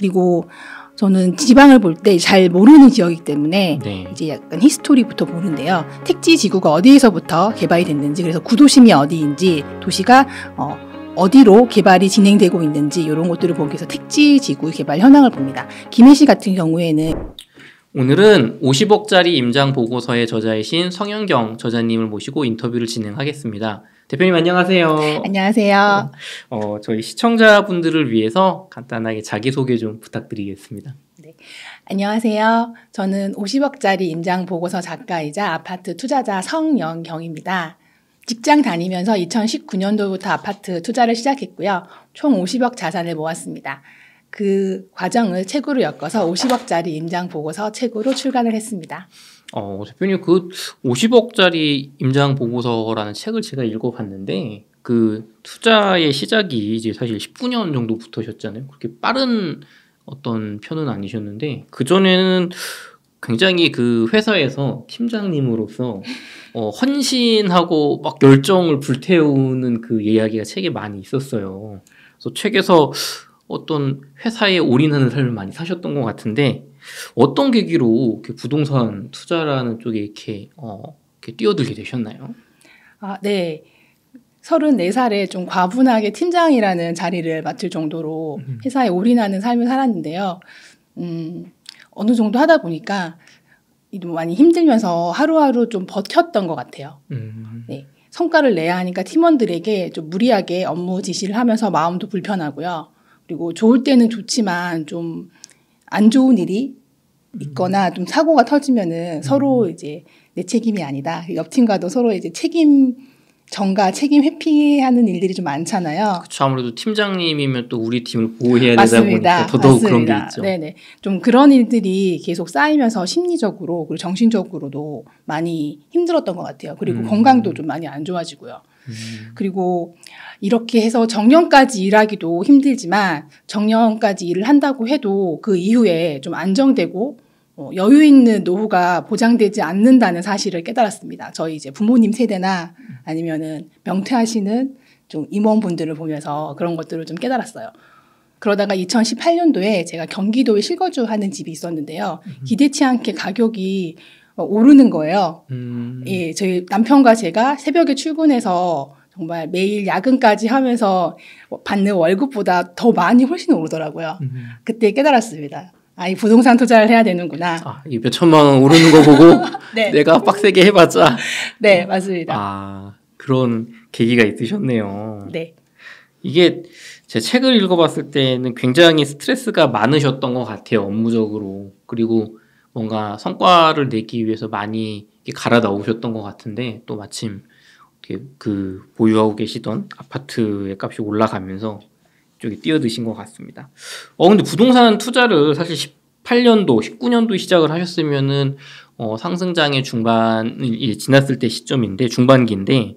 그리고 저는 지방을 볼 때 잘 모르는 지역이기 때문에 네. 이제 약간 히스토리부터 보는데요. 택지 지구가 어디에서부터 개발이 됐는지, 그래서 구도심이 어디인지, 도시가 어디로 개발이 진행되고 있는지 이런 것들을 보기 위해서 택지 지구 개발 현황을 봅니다. 김해시 같은 경우에는 오늘은 50억짜리 임장 보고서의 저자이신 성현경 저자님을 모시고 인터뷰를 진행하겠습니다. 대표님 안녕하세요. 안녕하세요. 저희 시청자분들을 위해서 간단하게 자기소개 좀 부탁드리겠습니다. 네. 안녕하세요. 저는 50억짜리 임장 보고서 작가이자 아파트 투자자 성연경입니다. 직장 다니면서 2019년도부터 아파트 투자를 시작했고요. 총 50억 자산을 모았습니다. 그 과정을 책으로 엮어서 50억짜리 임장 보고서 책으로 출간을 했습니다. 대표님 그 50억짜리 임장 보고서라는 책을 제가 읽어봤는데 그 투자의 시작이 이제 사실 19년 정도부터셨잖아요. 그렇게 빠른 어떤 편은 아니셨는데 그 전에는 굉장히 그 회사에서 팀장님으로서 헌신하고 막 열정을 불태우는 그 이야기가 책에 많이 있었어요. 그래서 책에서 어떤 회사에 올인하는 삶을 많이 사셨던 것 같은데 어떤 계기로 이렇게 부동산 투자라는 쪽에 이렇게 뛰어들게 되셨나요? 네. 34살에 좀 과분하게 팀장이라는 자리를 맡을 정도로 회사에 올인하는 삶을 살았는데요. 어느 정도 하다 보니까 많이 힘들면서 하루하루 좀 버텼던 것 같아요. 네. 성과를 내야 하니까 팀원들에게 좀 무리하게 업무 지시를 하면서 마음도 불편하고요. 그리고 좋을 때는 좋지만 좀 안 좋은 일이 있거나 좀 사고가 터지면은 서로 이제 내 책임이 아니다. 옆 팀과도 서로 이제 책임 전가, 책임 회피하는 일들이 좀 많잖아요. 그렇죠. 아무래도 팀장님이면 또 우리 팀을 보호해야 맞습니다. 되다 보니까 더더욱 맞습니다. 그런 게 있죠. 네네. 좀 그런 일들이 계속 쌓이면서 심리적으로 그리고 정신적으로도 많이 힘들었던 것 같아요. 그리고 건강도 좀 많이 안 좋아지고요. 그리고 이렇게 해서 정년까지 일하기도 힘들지만 정년까지 일을 한다고 해도 그 이후에 좀 안정되고 여유 있는 노후가 보장되지 않는다는 사실을 깨달았습니다. 저희 이제 부모님 세대나 아니면은 명퇴하시는 좀 임원분들을 보면서 그런 것들을 좀 깨달았어요. 그러다가 2018년도에 제가 경기도에 실거주 하는 집이 있었는데요. 기대치 않게 가격이 오르는 거예요. 예, 저희 남편과 제가 새벽에 출근해서 정말 매일 야근까지 하면서 받는 월급보다 더 많이 훨씬 오르더라고요. 그때 깨달았습니다. 이 부동산 투자를 해야 되는구나. 이 몇 천만 원 오르는 거 보고 네. 내가 빡세게 해봤자. 네, 맞습니다. 그런 계기가 있으셨네요. 네. 이게 제 책을 읽어봤을 때는 굉장히 스트레스가 많으셨던 것 같아요. 업무적으로. 그리고 뭔가 성과를 내기 위해서 많이 갈아 넣으셨던 것 같은데 또 마침 그 보유하고 계시던 아파트의 값이 올라가면서 쪽에 뛰어드신 것 같습니다. 근데 부동산 투자를 사실 18년도, 19년도 시작을 하셨으면은 상승장의 중반을 지났을 때 시점인데 중반기인데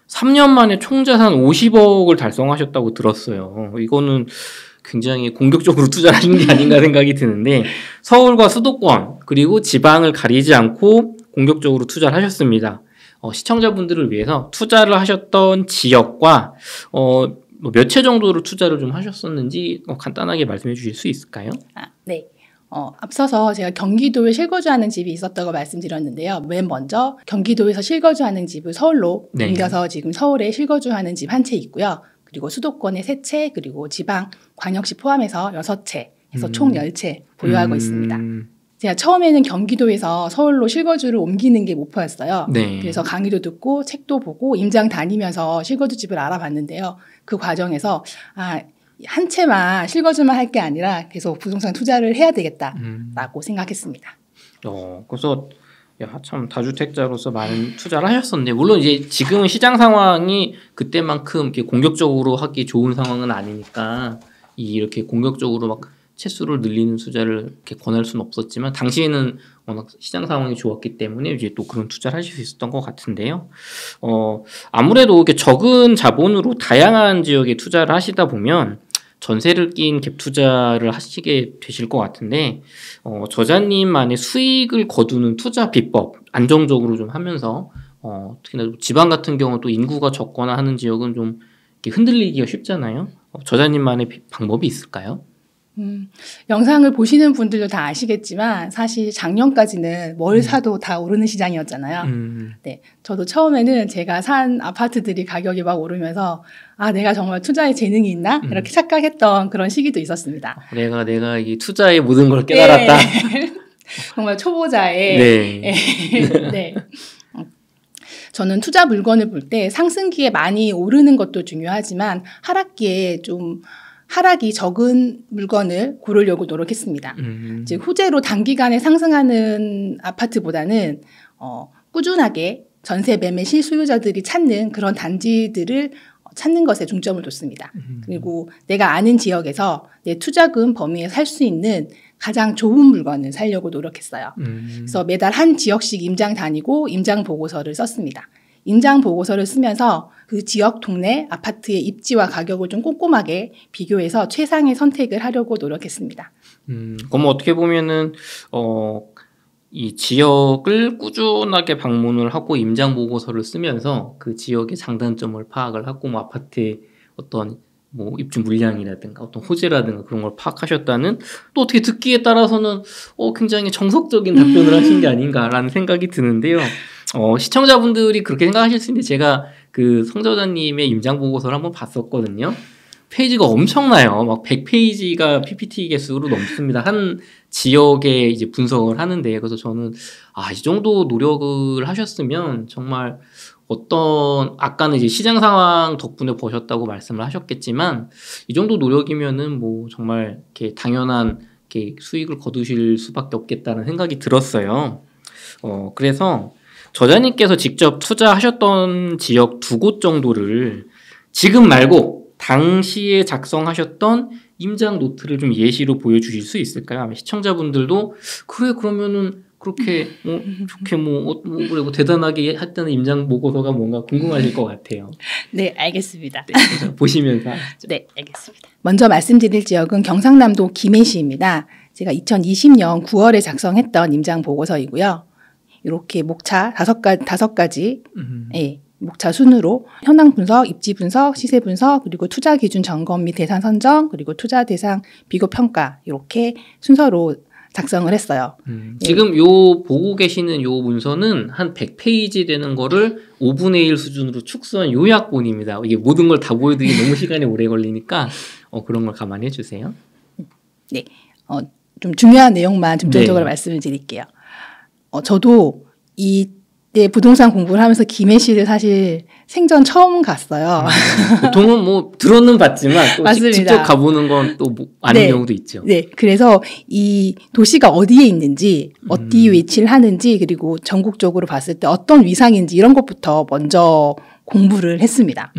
3년 만에 총자산 50억을 달성하셨다고 들었어요. 이거는 굉장히 공격적으로 투자를 하신 게 아닌가 생각이 드는데 서울과 수도권 그리고 지방을 가리지 않고 공격적으로 투자를 하셨습니다. 시청자분들을 위해서 투자를 하셨던 지역과 몇 채 정도로 투자를 좀 하셨었는지 간단하게 말씀해 주실 수 있을까요? 네. 앞서서 제가 경기도에 실거주하는 집이 있었다고 말씀드렸는데요. 맨 먼저 경기도에서 실거주하는 집을 서울로 옮겨서 지금 서울에 실거주하는 집 한 채 있고요. 그리고 수도권에 3채, 그리고 지방, 광역시 포함해서 6채 해서 총 10채 보유하고 있습니다. 제가 처음에는 경기도에서 서울로 실거주를 옮기는 게 목표였어요. 네. 그래서 강의도 듣고 책도 보고 임장 다니면서 실거주집을 알아봤는데요. 그 과정에서 한 채만 실거주만 할 게 아니라 계속 부동산 투자를 해야 되겠다라고 생각했습니다. 그래서 참 다주택자로서 많은 투자를 하셨었는데 물론 이제 지금은 시장 상황이 그때만큼 이렇게 공격적으로 하기 좋은 상황은 아니니까 이렇게 공격적으로 막 채수를 늘리는 투자를 이렇게 권할 수는 없었지만 당시에는 워낙 시장 상황이 좋았기 때문에 이제 또 그런 투자를 하실 수 있었던 것 같은데요. 아무래도 이렇게 적은 자본으로 다양한 지역에 투자를 하시다 보면 전세를 낀 갭 투자를 하시게 되실 것 같은데 저자님만의 수익을 거두는 투자 비법 안정적으로 좀 하면서 특히나 지방 같은 경우 또 인구가 적거나 하는 지역은 좀 이렇게 흔들리기가 쉽잖아요. 저자님만의 방법이 있을까요? 영상을 보시는 분들도 다 아시겠지만 사실 작년까지는 뭘 사도 다 오르는 시장이었잖아요. 네, 저도 처음에는 제가 산 아파트들이 가격이 막 오르면서 아, 내가 정말 투자에 재능이 있나? 이렇게 착각했던 그런 시기도 있었습니다. 내가 이 투자의 모든 걸 깨달았다. 네. 정말 초보자의 네. 네. 저는 투자 물건을 볼 때 상승기에 많이 오르는 것도 중요하지만 하락기에 좀 하락이 적은 물건을 고르려고 노력했습니다. 즉 호재로 단기간에 상승하는 아파트보다는 꾸준하게 전세 매매 실수요자들이 찾는 그런 단지들을 찾는 것에 중점을 뒀습니다. 그리고 내가 아는 지역에서 내 투자금 범위에 살 수 있는 가장 좋은 물건을 사려고 노력했어요. 그래서 매달 한 지역씩 임장 다니고 임장 보고서를 썼습니다. 임장 보고서를 쓰면서 그 지역 동네 아파트의 입지와 가격을 좀 꼼꼼하게 비교해서 최상의 선택을 하려고 노력했습니다. 그럼 어떻게 보면은 이 지역을 꾸준하게 방문을 하고 임장 보고서를 쓰면서 그 지역의 장단점을 파악을 하고 뭐 아파트의 어떤 뭐 입주 물량이라든가 어떤 호재라든가 그런 걸 파악하셨다는 또 어떻게 듣기에 따라서는 굉장히 정석적인 답변을 하신 게 아닌가라는 생각이 드는데요. 시청자분들이 그렇게 생각하실 수 있는데 제가 그 성저자님의 임장 보고서를 한번 봤었거든요. 페이지가 엄청나요. 막 100페이지가 PPT 개수로 넘습니다. 한 지역에 이제 분석을 하는데 그래서 저는 이 정도 노력을 하셨으면 정말 아까는 이제 시장 상황 덕분에 보셨다고 말씀을 하셨겠지만 이 정도 노력이면은 뭐 정말 이렇게 당연한 이렇게 수익을 거두실 수밖에 없겠다는 생각이 들었어요. 그래서 저자님께서 직접 투자하셨던 지역 2곳 정도를 지금 말고 당시에 작성하셨던 임장 노트를 좀 예시로 보여주실 수 있을까요? 아마 시청자분들도 그래 그러면은 그렇게 좋게 그리고 대단하게 했다는 임장 보고서가 뭔가 궁금하실 것 같아요. 네, 알겠습니다. 네, 보시면서 하시죠. 네, 알겠습니다. 먼저 말씀드릴 지역은 경상남도 김해시입니다. 제가 2020년 9월에 작성했던 임장 보고서이고요. 이렇게 목차 5가지 예, 목차 순으로 현황 분석, 입지 분석, 시세 분석, 그리고 투자 기준 점검 및 대상 선정, 그리고 투자 대상 비교 평가 이렇게 순서로 작성을 했어요. 지금 요 보고 계시는 요 문서는 한 100페이지 되는 거를 5분의 1 수준으로 축소한 요약본입니다. 이게 모든 걸 다 보여드리기 너무 시간이 오래 걸리니까 그런 걸 감안해 주세요. 네, 좀 중요한 내용만 중점적으로 말씀을 드릴게요. 저도 이때 부동산 공부를 하면서 김해시를 사실 생전 처음 갔어요. 보통은 뭐 들어는 봤지만 또 직접 가보는 건 또 아는 경우도 있죠. 네, 그래서 이 도시가 어디에 있는지, 어디에 위치를 하는지, 그리고 전국적으로 봤을 때 어떤 위상인지 이런 것부터 먼저 공부를 했습니다.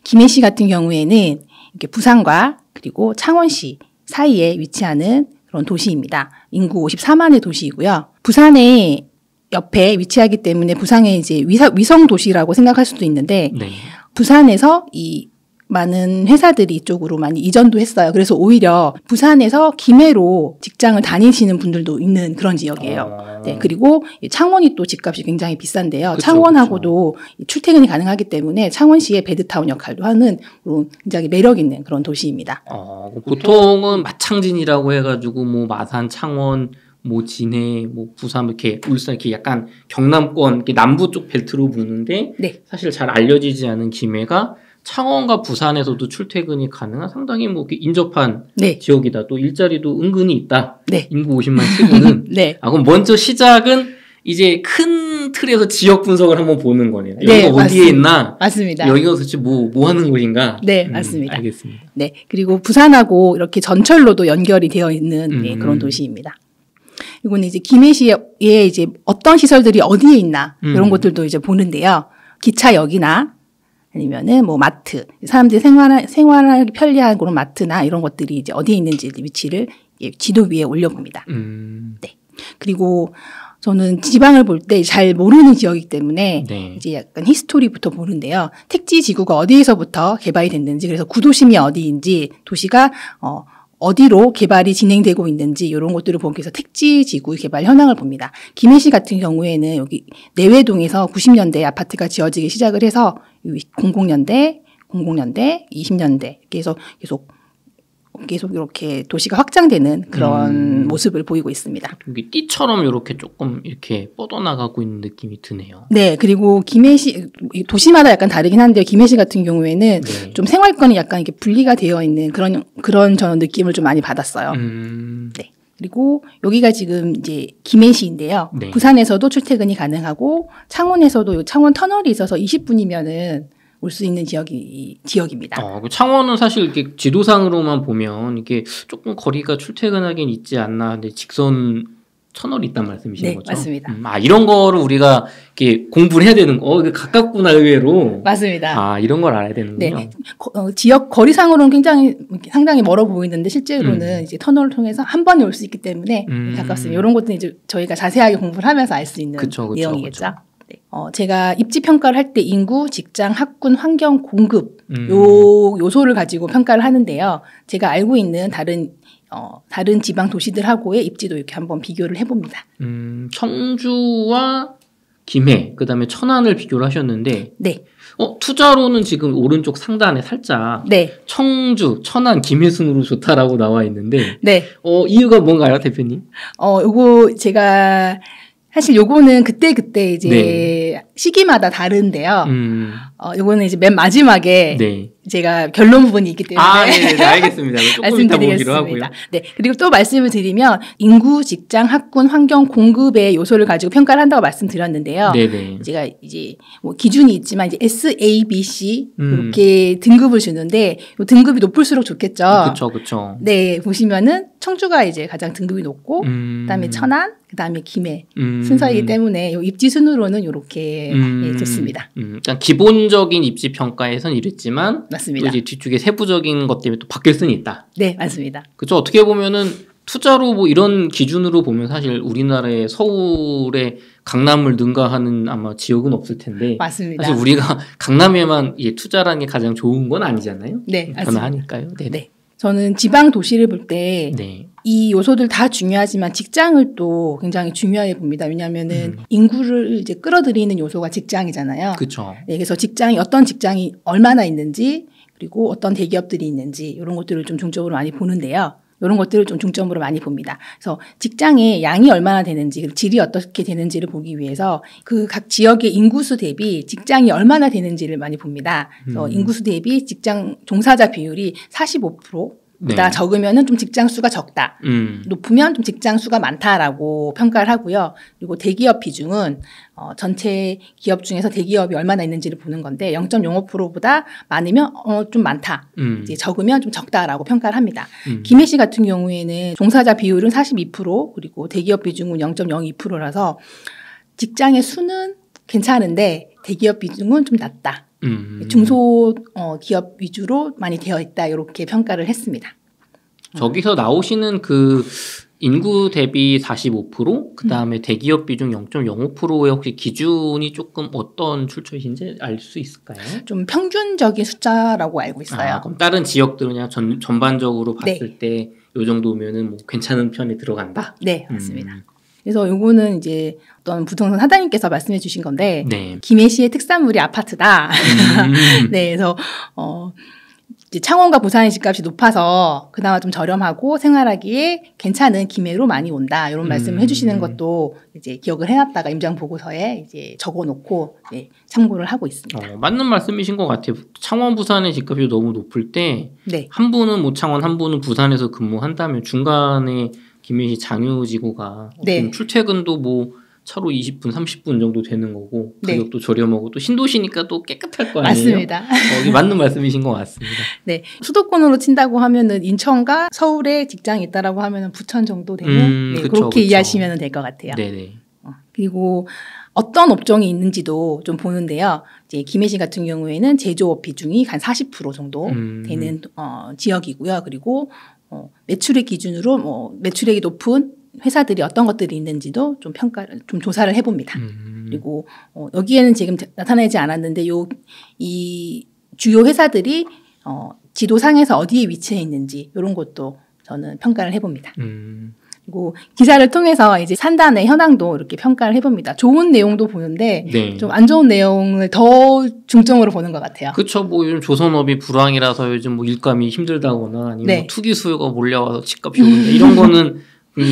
김해시 같은 경우에는 이렇게 부산과 그리고 창원시 사이에 위치하는 그런 도시입니다. 인구 54만의 도시이고요. 부산의 옆에 위치하기 때문에 부산의 이제 위성 도시라고 생각할 수도 있는데 네. 부산에서 이 많은 회사들이 이쪽으로 많이 이전도 했어요. 그래서 오히려 부산에서 김해로 직장을 다니시는 분들도 있는 그런 지역이에요. 네, 그리고 창원이 또 집값이 굉장히 비싼데요. 그쵸, 창원하고도 그쵸. 출퇴근이 가능하기 때문에 창원시의 배드타운 역할도 하는 굉장히 매력 있는 그런 도시입니다. 보통은 마창진이라고 해가지고 뭐 마산, 창원, 뭐 진해, 뭐 부산 이렇게 울산 이렇게 약간 경남권 이렇게 남부 쪽 벨트로 부르는데 네. 사실 잘 알려지지 않은 김해가 창원과 부산에서도 출퇴근이 가능한 상당히 뭐 이렇게 인접한 네. 지역이다. 또 일자리도 은근히 있다. 네. 인구 50만 치고는. 네. 그럼 먼저 시작은 이제 큰 틀에서 지역 분석을 한번 보는 거네요. 네, 여기가 어디에 있나? 맞습니다. 여기가 도대체 뭐 하는 곳인가? 네, 맞습니다. 알겠습니다. 네, 그리고 부산하고 이렇게 전철로도 연결이 되어 있는 네, 그런 도시입니다. 이거는 이제 김해시에 이제 어떤 시설들이 어디에 있나 이런 것들도 이제 보는데요. 기차역이나 아니면은 뭐 마트, 사람들이 생활하기 편리한 그런 마트나 이런 것들이 이제 어디에 있는지 위치를 지도 위에 올려봅니다. 네. 그리고 저는 지방을 볼 때 잘 모르는 지역이기 때문에 네. 이제 약간 히스토리부터 보는데요. 택지 지구가 어디에서부터 개발이 됐는지, 그래서 구도심이 어디인지, 도시가 어디로 개발이 진행되고 있는지 이런 것들을 보기 위해서 택지 지구 개발 현황을 봅니다. 김해시 같은 경우에는 여기 내외동에서 90년대에 아파트가 지어지기 시작을 해서 00년대, 20년대 이렇게 해서 계속 계속 이렇게 도시가 확장되는 그런 모습을 보이고 있습니다. 여기 띠처럼 이렇게 조금 이렇게 뻗어나가고 있는 느낌이 드네요. 네, 그리고 김해시 도시마다 약간 다르긴 한데요. 김해시 같은 경우에는 네. 좀 생활권이 약간 이렇게 분리가 되어 있는 그런 저는 느낌을 좀 많이 받았어요. 네. 그리고 여기가 지금 이제 김해시인데요. 네. 부산에서도 출퇴근이 가능하고 창원에서도 창원 터널이 있어서 20분이면은 올 수 있는 지역입니다. 창원은 사실 이렇게 지도상으로만 보면 이게 조금 거리가 출퇴근하긴 있지 않나. 근데 직선 터널이 있단 말씀이신 네, 거죠? 맞습니다. 이런 거를 우리가 이렇게 공부를 해야 되는 거. 이게 가깝구나, 의외로. 맞습니다. 이런 걸 알아야 되는군요. 네. 지역 거리상으로는 상당히 멀어 보이는데 실제로는 이제 터널을 통해서 한 번에 올 수 있기 때문에 가깝습니다. 이런 것들은 이제 저희가 자세하게 공부를 하면서 알 수 있는 내용이겠죠. 네. 제가 입지 평가를 할 때 인구, 직장, 학군, 환경, 공급 요소를 가지고 평가를 하는데요. 제가 알고 있는 다른 지방 도시들하고의 입지도 이렇게 한번 비교를 해봅니다. 청주와 김해, 그다음에 천안을 비교를 하셨는데, 네. 투자로는 지금 오른쪽 상단에 살짝 네. 청주, 천안, 김해 순으로 좋다라고 나와 있는데, 네. 이유가 뭔가요, 대표님? 요거 제가 사실 요거는 그때 이제 네. 시기마다 다른데요. 요거는 이제 맨 마지막에 네. 제가 결론 부분이 있기 때문에 네, 알겠습니다. 조금 이따 보기로 하고요. 네. 그리고 또 말씀을 드리면 인구, 직장, 학군, 환경, 공급의 요소를 가지고 평가를 한다고 말씀드렸는데요. 네네. 제가 이제 뭐 기준이 있지만 이제 S, A, B, C 이렇게 등급을 주는데 요 등급이 높을수록 좋겠죠. 그렇죠. 네, 보시면은 청주가 이제 가장 등급이 높고 그다음에 천안, 그다음에 김해 순서이기 때문에 요 입지 순으로는 이렇게 좋습니다. 그러니까 기본적인 입지 평가에선 이랬지만 맞습니다. 또 이제 뒤쪽에 세부적인 것 때문에 또 바뀔 수는 있다. 네, 맞습니다. 그렇죠. 어떻게 보면은 투자로 뭐 이런 기준으로 보면 사실 우리나라의 서울의 강남을 능가하는 아마 지역은 없을 텐데. 맞습니다. 사실 우리가 강남에만 투자라는 게 가장 좋은 건 아니잖아요. 네, 변화하니까요. 네. 저는 지방 도시를 볼 때 이 요소들 다 중요하지만 직장을 또 굉장히 중요하게 봅니다. 왜냐하면은 인구를 이제 끌어들이는 요소가 직장이잖아요. 그렇죠. 네, 그래서 어떤 직장이 얼마나 있는지 그리고 어떤 대기업들이 있는지 이런 것들을 좀 중점으로 많이 보는데요. 이런 것들을 좀 중점으로 많이 봅니다. 그래서 직장의 양이 얼마나 되는지, 질이 어떻게 되는지를 보기 위해서 그 각 지역의 인구수 대비 직장이 얼마나 되는지를 많이 봅니다. 그래서 인구수 대비 직장 종사자 비율이 45%보다 적으면은 좀 직장 수가 적다. 높으면 좀 직장 수가 많다라고 평가를 하고요. 그리고 대기업 비중은 전체 기업 중에서 대기업이 얼마나 있는지를 보는 건데 0.05%보다 많으면 좀 많다. 이제 적으면 좀 적다라고 평가를 합니다. 김해시 같은 경우에는 종사자 비율은 42% 그리고 대기업 비중은 0.02%라서 직장의 수는 괜찮은데 대기업 비중은 좀 낮다. 중소 기업 위주로 많이 되어 있다. 이렇게 평가를 했습니다. 저기서 나오시는 그 인구 대비 45%, 그 다음에 대기업 비중 0.05%의 혹시 기준이 조금 어떤 출처이신지 알 수 있을까요? 좀 평균적인 숫자라고 알고 있어요. 그럼 다른 지역들은 그냥 전반적으로 봤을 때 이 정도면은 뭐 괜찮은 편에 들어간다? 네, 맞습니다. 그래서 요거는 이제 어떤 부동산 사장님께서 말씀해 주신 건데 김해시의 특산물이 아파트다. 네, 그래서 이제 창원과 부산의 집값이 높아서 그나마 좀 저렴하고 생활하기에 괜찮은 김해로 많이 온다. 이런 말씀을 해주시는 것도 이제 기억을 해놨다가 임장 보고서에 이제 적어놓고 참고를 하고 있습니다. 맞는 말씀이신 것 같아요. 창원, 부산의 집값이 너무 높을 때 한 분은 뭐 창원, 한 분은 부산에서 근무한다면 중간에 김해시 장유지구가 출퇴근도 뭐 차로 20분, 30분 정도 되는 거고 가격도 저렴하고 또 신도시니까 또 깨끗할 거 아니에요? 맞습니다. 맞는 말씀이신 것 같습니다. 네, 수도권으로 친다고 하면은 인천과 서울에 직장이 있다라고 하면은 부천 정도 되는 그렇게 이해하시면 될 것 같아요. 네네. 그리고 어떤 업종이 있는지도 좀 보는데요. 이제 김해시 같은 경우에는 제조업 비중이 한 40% 정도 되는 지역이고요. 그리고 매출액 기준으로 매출액이 높은 회사들이 어떤 것들이 있는지도 좀 조사를 해봅니다. 그리고 여기에는 지금 나타나지 않았는데 이 주요 회사들이 지도상에서 어디에 위치해 있는지 이런 것도 저는 평가를 해봅니다. 그리고 기사를 통해서 이제 산단의 현황도 이렇게 평가를 해봅니다. 좋은 내용도 보는데 네. 좀 안 좋은 내용을 더 중점으로 보는 것 같아요. 그렇죠. 뭐 요즘 조선업이 불황이라서 요즘 뭐 일감이 힘들다거나 아니면 네. 뭐 투기 수요가 몰려와서 집값이 오른다 이런 거는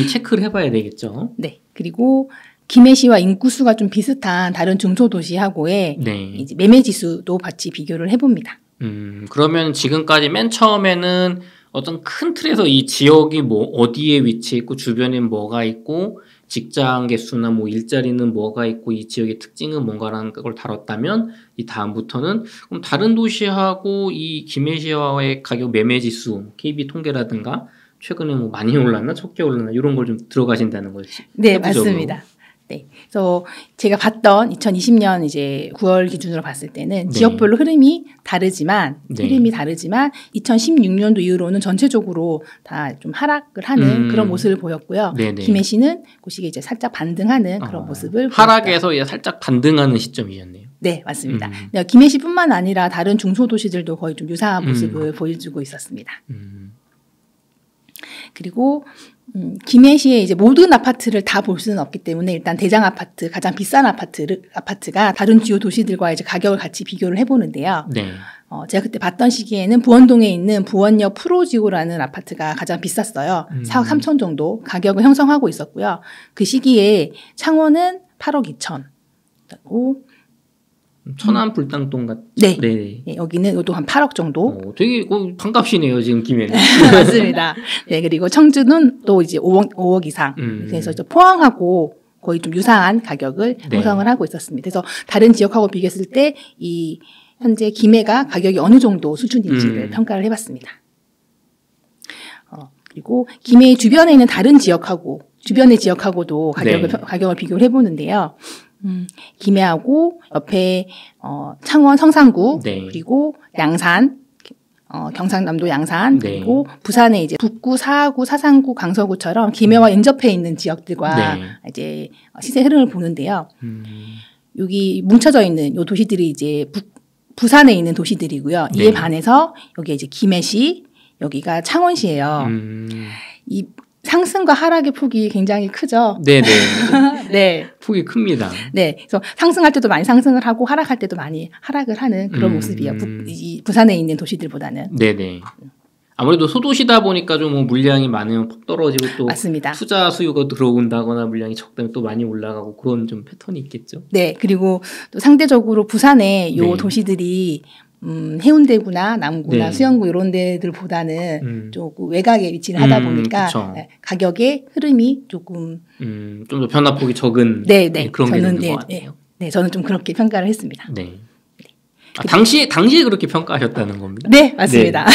체크를 해봐야 되겠죠. 네. 그리고 김해시와 인구수가 좀 비슷한 다른 중소도시하고의 네. 이제 매매지수도 같이 비교를 해봅니다. 그러면 지금까지 맨 처음에는 어떤 큰 틀에서 이 지역이 뭐 어디에 위치해 있고 주변에 뭐가 있고 직장 개수나 뭐 일자리는 뭐가 있고 이 지역의 특징은 뭔가라는 걸 다뤘다면 이 다음부터는 그럼 다른 도시하고 이 김해시와의 가격 매매지수 KB 통계라든가 최근에 뭐 많이 올랐나 적게 올랐나 이런 걸 좀 들어가신다는 거지. 네, 맞습니다. 네. 그래서 제가 봤던 2020년 이제 9월 기준으로 봤을 때는 네. 지역별로 흐름이 다르지만 네. 2016년도 이후로는 전체적으로 다 좀 하락을 하는 그런 모습을 보였고요. 네네. 김해시는 그 시기에 이제 살짝 반등하는 그런 모습을 하락에서 살짝 반등하는 시점이었네요. 네, 맞습니다. 김해시뿐만 아니라 다른 중소도시들도 거의 좀 유사한 모습을 보여주고 있었습니다. 그리고 김해시의 이제 모든 아파트를 다 볼 수는 없기 때문에 일단 대장 아파트, 가장 비싼 아파트가 다른 주요 도시들과 이제 가격을 같이 비교를 해보는데요. 네. 제가 그때 봤던 시기에는 부원동에 있는 부원역 프로지오라는 아파트가 가장 비쌌어요. 4억 3천 정도 가격을 형성하고 있었고요. 그 시기에 창원은 8억 2천. 그리고 천안 불당동 네. 네. 네. 여기는 이것도 한 8억 정도. 되게 반값이네요, 지금 김해는. 맞습니다. 네, 그리고 청주는 또 이제 5억 이상. 그래서 포항하고 거의 좀 유사한 가격을 형성을 하고 있었습니다. 그래서 다른 지역하고 비교했을 때 이 현재 김해가 가격이 어느 정도 수준인지를 평가를 해봤습니다. 그리고 김해 주변에 있는 다른 지역하고 주변의 지역하고도 가격을 비교를 해보는데요. 김해하고 옆에 창원 성산구 네. 그리고 양산 경상남도 양산 네. 그리고 부산의 이제 북구, 사하구, 사상구, 강서구처럼 김해와 인접해 있는 지역들과 이제 시세 흐름을 보는데요. 여기 뭉쳐져 있는 요 도시들이 이제 부산에 있는 도시들이고요. 이에 반해서 여기 이제 김해시, 여기가 창원시예요. 이 상승과 하락의 폭이 굉장히 크죠. 네네. 네. 폭이 큽니다. 네. 그래서 상승할 때도 많이 상승을 하고 하락할 때도 많이 하락을 하는 그런 모습이에요. 부산에 있는 도시들보다는. 네네. 아무래도 소도시다 보니까 좀 뭐 물량이 많으면 폭 떨어지고 또 맞습니다. 투자 수요가 들어온다거나 물량이 적다면 또 많이 올라가고 그런 좀 패턴이 있겠죠. 네. 그리고 또 상대적으로 부산의 요 도시들이 해운대구나 남구나 수영구 이런 데들보다는 조금 외곽에 위치를 하다 보니까 가격의 흐름이 조금 좀 더 변화폭이 적은 그런 게 되는 것 같아요. 네, 저는 좀 그렇게 평가를 했습니다. 네. 당시에 그렇게 평가하셨다는 겁니다. 네, 맞습니다.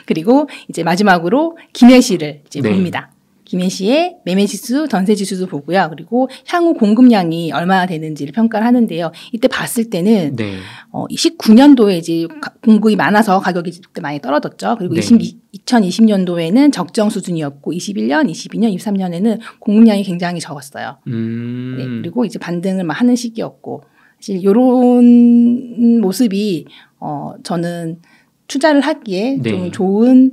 그리고 이제 마지막으로 김해시를 이제 봅니다. 김해시의 매매지수, 전세지수도 보고요. 그리고 향후 공급량이 얼마나 되는지를 평가를 하는데요. 이때 봤을 때는 19년도에 이제 공급이 많아서 가격이 그때 많이 떨어졌죠. 그리고 2020년도에는 적정 수준이었고 21년, 22년, 23년에는 공급량이 굉장히 적었어요. 네, 그리고 이제 반등을 막 하는 시기였고 사실 이런 모습이 저는 투자를 하기에 좀 좋은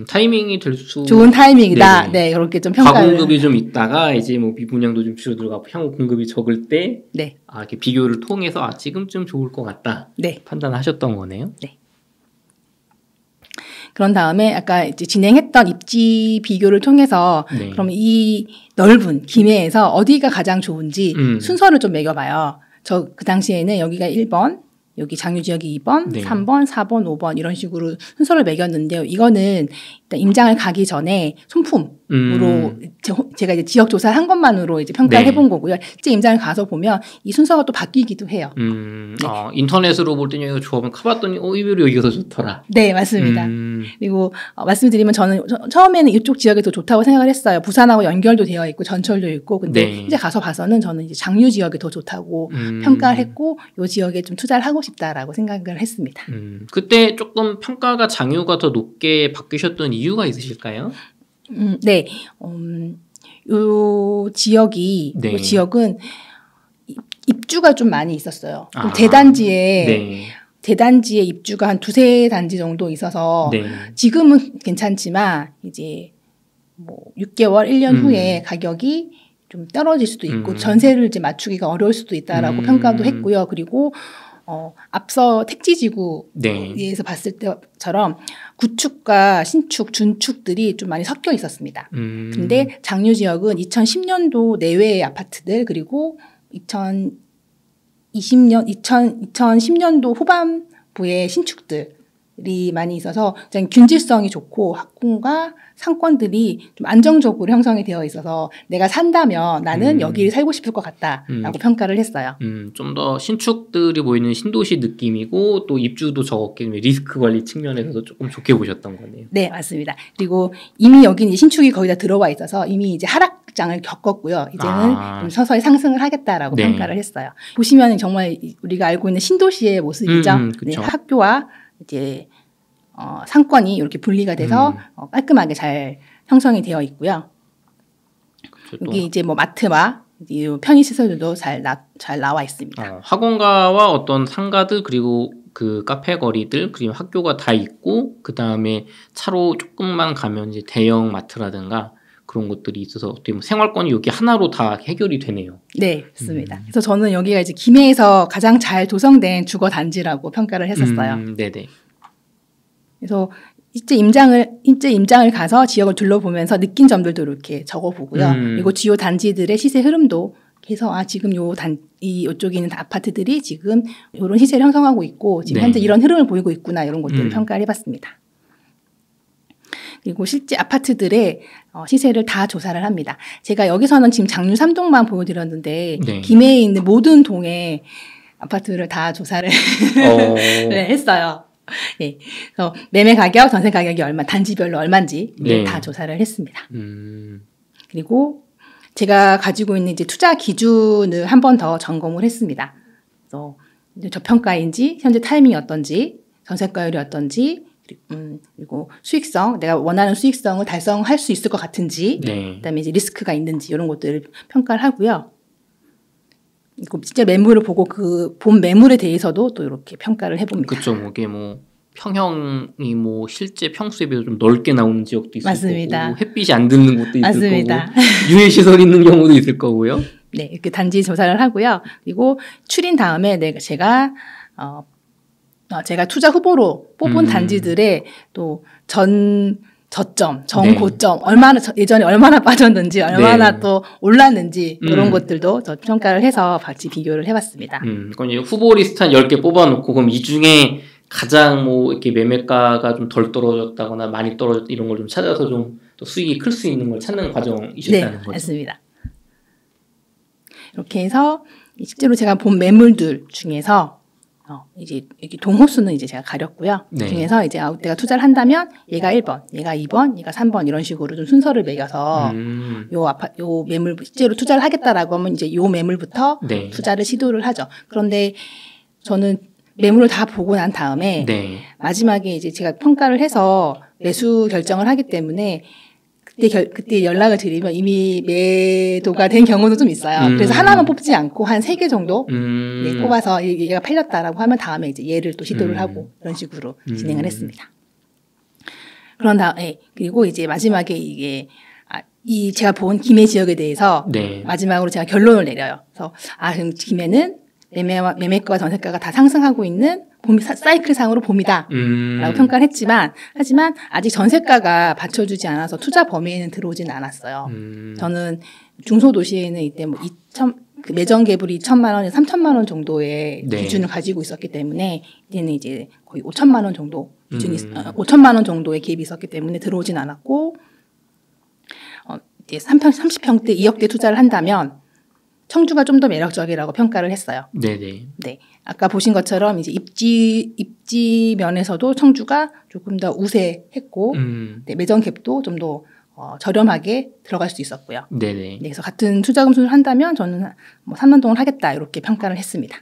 타이밍이 될 수 좋은 타이밍이다. 네, 그렇게 좀 평가를. 과공급이 좀 있다가 이제 뭐 미분양도 좀 줄어들고 향후 공급이 적을 때, 이렇게 비교를 통해서 지금쯤 좋을 것 같다. 판단하셨던 거네요. 네. 그런 다음에 아까 이제 진행했던 입지 비교를 통해서 그럼 이 넓은 김해에서 어디가 가장 좋은지 순서를 좀 매겨봐요. 저 그 당시에는 여기가 1번. 여기 장유지역이 2번, 3번, 4번, 5번 이런 식으로 순서를 매겼는데요. 이거는 일단 임장을 가기 전에 손품으로 제가 이제 지역 조사를 한 것만으로 이제 평가를 해본 거고요. 실제 임장을 가서 보면 이 순서가 또 바뀌기도 해요. 인터넷으로 볼 때는 이거 좋아하면 가봤더니 의외로 여기가 더 좋더라. 네, 맞습니다. 그리고 말씀드리면 저는 처음에는 이쪽 지역이 더 좋다고 생각을 했어요. 부산하고 연결도 되어 있고 전철도 있고 근데 이제 가서 봐서는 저는 이제 장유 지역이 더 좋다고 평가를 했고 이 지역에 좀 투자를 하고 싶다라고 생각을 했습니다. 그때 조금 평가가 장유가 더 높게 바뀌셨던 이유가 있으실까요? 네, 요 지역은 입주가 좀 많이 있었어요. 대단지에 입주가 한 2-3 단지 정도 있어서 지금은 괜찮지만 이제 뭐 6개월, 1년 후에 가격이 좀 떨어질 수도 있고 전세를 이제 맞추기가 어려울 수도 있다라고 평가도 했고요. 그리고 앞서 택지지구에서 네. 봤을 때처럼 구축과 신축, 준축들이 좀 많이 섞여 있었습니다. 근데 장류 지역은 2010년도 내외의 아파트들 그리고 2010년도 후반부의 신축들이 많이 있어서 굉장히 균질성이 좋고 학군과 상권들이 좀 안정적으로 형성이 되어 있어서 내가 산다면 나는 여기를 살고 싶을 것 같다라고 평가를 했어요. 좀 더 신축들이 보이는 신도시 느낌이고 또 입주도 적었기 때문에 리스크 관리 측면에서도 조금 좋게 보셨던 거네요. 네, 맞습니다. 그리고 이미 여기는 신축이 거의 다 들어와 있어서 이미 이제 하락장을 겪었고요. 이제는 좀 서서히 상승을 하겠다라고 네. 평가를 했어요. 보시면 정말 우리가 알고 있는 신도시의 모습이죠. 네, 학교와 이제 상권이 이렇게 분리가 돼서 깔끔하게 잘 형성이 되어 있고요. 그렇죠, 여기 이제 뭐 마트와 편의시설들도 잘 나와 있습니다. 학원가와 어떤 상가들 그리고 그 카페 거리들 그리고 학교가 다 있고 그 다음에 차로 조금만 가면 이제 대형 마트라든가 그런 것들이 있어서 어떻게 보면 생활권이 여기 하나로 다 해결이 되네요. 네, 맞습니다. 그래서 저는 여기가 이제 김해에서 가장 잘 조성된 주거 단지라고 평가를 했었어요. 네네. 그래서 일제 임장을 가서 지역을 둘러보면서 느낀 점들도 이렇게 적어보고요. 그리고 주요 단지들의 시세 흐름도 해서 지금 이쪽에 있는 아파트들이 지금 이런 시세를 형성하고 있고 지금 현재 이런 흐름을 보이고 있구나 이런 것들을 평가를 해봤습니다. 그리고 실제 아파트들의 시세를 다 조사를 합니다. 제가 여기서는 지금 장류 3동만 보여드렸는데 김해에 있는 모든 동의 아파트를 다 조사를 네, 했어요. 네. 그래서 매매 가격, 전세 가격이 얼마, 단지별로 얼마인지 다 조사를 했습니다. 그리고 제가 가지고 있는 이제 투자 기준을 한 번 더 점검을 했습니다. 그래서 저평가인지, 현재 타이밍이 어떤지, 전세가율이 어떤지, 그리고 수익성, 내가 원하는 수익성을 달성할 수 있을 것 같은지, 그다음에 이제 리스크가 있는지 이런 것들을 평가를 하고요. 그리고 진짜 매물을 보고 그 본 매물에 대해서도 또 이렇게 평가를 해봅니다. 그렇죠. 이게 뭐 평형이 뭐 실제 평수에 비해서 좀 넓게 나오는 지역도 있을 맞습니다. 거고 햇빛이 안 드는 곳도 있을 맞습니다. 거고 유해 시설 있는 경우도 있을 거고요. 네, 이렇게 단지 조사를 하고요. 그리고 추린 다음에 제가 투자 후보로 뽑은 단지들의 또 저점, 정고점, 예전에 얼마나 빠졌는지, 얼마나 또 올랐는지, 이런 것들도 저 평가를 해서 같이 비교를 해봤습니다. 그럼 이제 후보 리스트 한 10개 뽑아놓고, 그럼 이 중에 가장 뭐 이렇게 매매가가 좀 덜 떨어졌다거나 많이 떨어졌다 이런 걸 좀 찾아서 좀 또 수익이 클 수 있는 걸 찾는 과정이셨다는 거죠? 네, 맞습니다. 이렇게 해서 실제로 제가 본 매물들 중에서 이제 여기 동호수는 이제 제가 가렸고요. 중에서 이제 내가 투자를 한다면 얘가 1번, 얘가 2번, 얘가 3번 이런 식으로 좀 순서를 매겨서 요 매물 실제로 투자를 하겠다라고 하면 이제 요 매물부터 투자를 시도를 하죠. 그런데 저는 매물을 다 보고 난 다음에 마지막에 이제 제가 평가를 해서 매수 결정을 하기 때문에 그때 연락을 드리면 이미 매도가 된 경우도 좀 있어요. 그래서 하나만 뽑지 않고 한 3개 정도 뽑아서 얘가 팔렸다라고 하면 다음에 이제 얘를 또 시도를 하고 이런 식으로 진행을 했습니다. 그런 다음에 그리고 이제 마지막에 이게 제가 본 김해 지역에 대해서 마지막으로 제가 결론을 내려요. 그래서 그럼 김해는 매매가와 전세가가 다 상승하고 있는 사이클상으로 봄이다 라고 평가를 하지만 아직 전세가가 받쳐주지 않아서 투자 범위에는 들어오지는 않았어요. 저는 중소도시에는 이때 뭐 그 매정 갭을 2천만 원, 3천만 원 정도의 기준을 가지고 있었기 때문에 이제는 이제 거의 5천만 원 정도 기준이 5천만 원 정도의 갭이 있었기 때문에 들어오진 않았고 이제 30평대 2억대 투자를 한다면 청주가 좀 더 매력적이라고 평가를 했어요. 네네. 네. 아까 보신 것처럼 이제 입지 면에서도 청주가 조금 더 우세했고, 매정 갭도 좀 더 저렴하게 들어갈 수 있었고요. 네네. 그래서 같은 투자 금수를 한다면 저는 뭐 3년 동안 하겠다 이렇게 평가를 했습니다.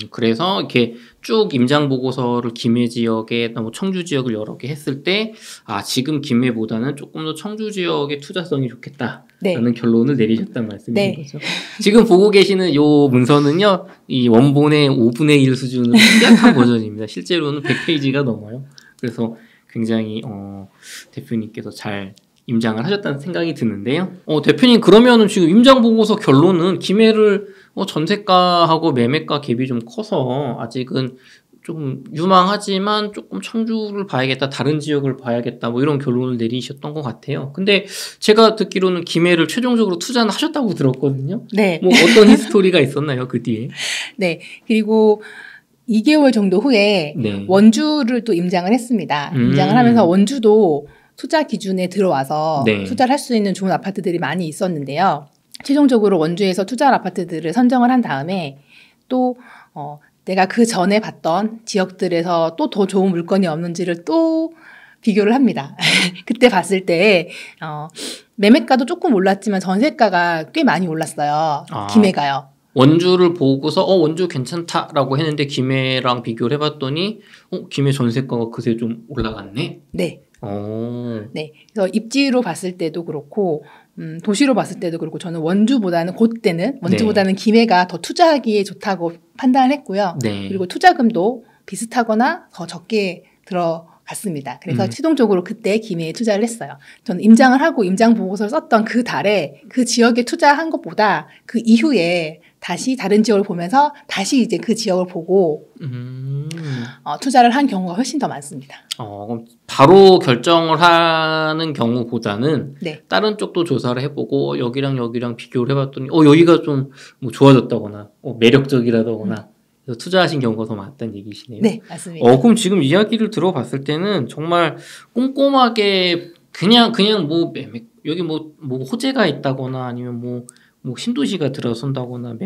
그래서 이렇게 쭉 임장 보고서를 김해 지역에 뭐 청주 지역을 여러 개 했을 때 지금 김해보다는 조금 더 청주 지역의 투자성이 좋겠다라는 결론을 내리셨단 말씀이신 거죠. 지금 보고 계시는 요 문서는요, 이 원본의 5분의 1 수준으로 약한 버전입니다. 실제로는 100페이지가 넘어요. 그래서 굉장히 대표님께서 잘 임장을 하셨다는 생각이 드는데요. 대표님 그러면은 지금 임장 보고서 결론은 김해를 전세가하고 매매가 갭이 좀 커서 아직은 좀 유망하지만 조금 청주를 봐야겠다, 다른 지역을 봐야겠다, 뭐 이런 결론을 내리셨던 것 같아요. 근데 제가 듣기로는 김해를 최종적으로 투자는 하셨다고 들었거든요. 네. 뭐 어떤 히스토리가 있었나요, 그 뒤에? 네. 그리고 2개월 정도 후에 네. 원주를 또 임장을 했습니다. 임장을 하면서 원주도 투자 기준에 들어와서 네. 투자를 할 수 있는 좋은 아파트들이 많이 있었는데요. 최종적으로 원주에서 투자할 아파트들을 선정을 한 다음에 또 내가 그 전에 봤던 지역들에서 또 더 좋은 물건이 없는지를 또 비교를 합니다. 그때 봤을 때 매매가도 조금 올랐지만 전세가가 꽤 많이 올랐어요. 김해가요. 원주를 보고서 원주 괜찮다라고 했는데 김해랑 비교를 해봤더니 김해 전세가가 그새 좀 올라갔네? 네. 네. 그래서 입지로 봤을 때도 그렇고 도시로 봤을 때도 그렇고 저는 원주보다는 원주보다는 김해가 더 투자하기에 좋다고 판단을 했고요. 네. 그리고 투자금도 비슷하거나 더 적게 들어갔습니다. 그래서 최종적으로 그때 김해에 투자를 했어요. 저는 임장을 하고 임장 보고서를 썼던 그 달에 그 지역에 투자한 것보다 그 이후에 다시 다른 지역을 보면서 다시 이제 그 지역을 보고 투자를 한 경우가 훨씬 더 많습니다. 그럼 바로 결정을 하는 경우보다는 네. 다른 쪽도 조사를 해보고 여기랑 비교를 해봤더니 여기가 좀 뭐 좋아졌다거나 매력적이라거나 그래서 투자하신 경우가 더 많다는 얘기시네요. 네, 맞습니다. 그럼 지금 이야기를 들어봤을 때는 정말 꼼꼼하게 그냥 뭐 여기 뭐 호재가 있다거나 아니면 뭐 신도시가 들어선다거나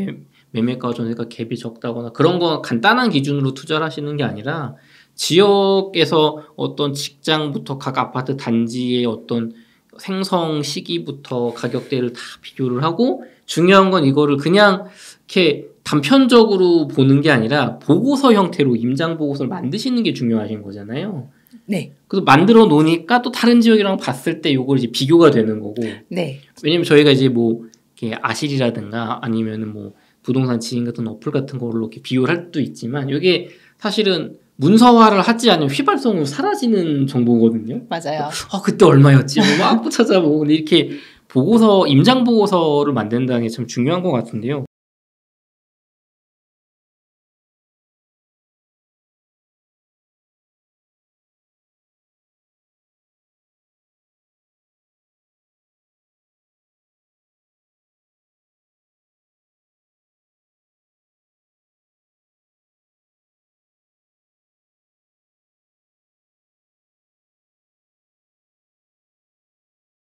매매가 전세가 갭이 적다거나 그런 거 간단한 기준으로 투자를 하시는 게 아니라 지역에서 어떤 직장부터 각 아파트 단지의 어떤 생성 시기부터 가격대를 다 비교를 하고 중요한 건 이거를 그냥 이렇게 단편적으로 보는 게 아니라 보고서 형태로 임장 보고서를 만드시는 게 중요하신 거잖아요. 네. 그래서 만들어 놓으니까 또 다른 지역이랑 봤을 때 이걸 이제 비교가 되는 거고. 네. 왜냐면 저희가 이제 뭐 이렇게 아실이라든가 아니면은 뭐 부동산 지인 같은 어플 같은 걸로 이렇게 비교를 할 수도 있지만 이게 사실은 문서화를 하지 않으면 휘발성으로 사라지는 정보거든요. 맞아요. 그때 얼마였지? 막 찾아보고 이렇게 보고서 임장 보고서를 만든다는 게 참 중요한 것 같은데요.